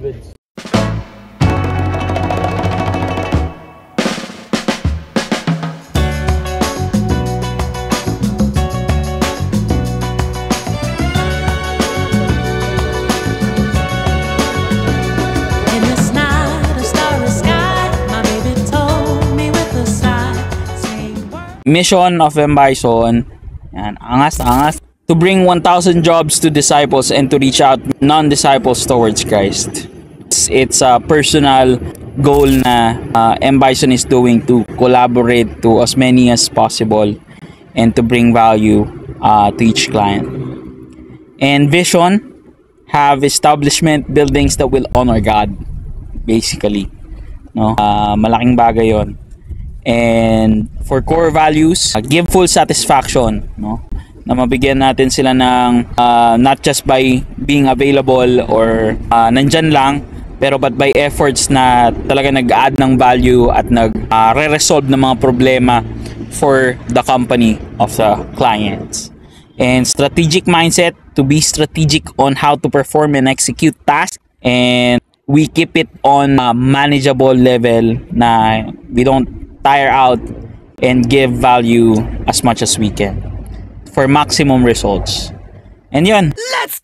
Goods. Mission of M-Bison, yan, angas, to bring 1,000 jobs to disciples and to reach out non-disciples towards Christ. It's a personal goal na M-Bison is doing to collaborate to as many as possible and to bring value to each client. And vision, have establishment buildings that will honor God, basically. No? Malaking bagay yon. And for core values, give full satisfaction, no? Na mabigyan natin sila ng not just by being available or nandyan lang, pero but by efforts na talaga nag-add ng value at nag-re-resolve ng mga problema for the company of the clients. And strategic mindset, to be strategic on how to perform and execute tasks, and we keep it on a manageable level na we don't tire out and give value as much as we can for maximum results. And yun. Let's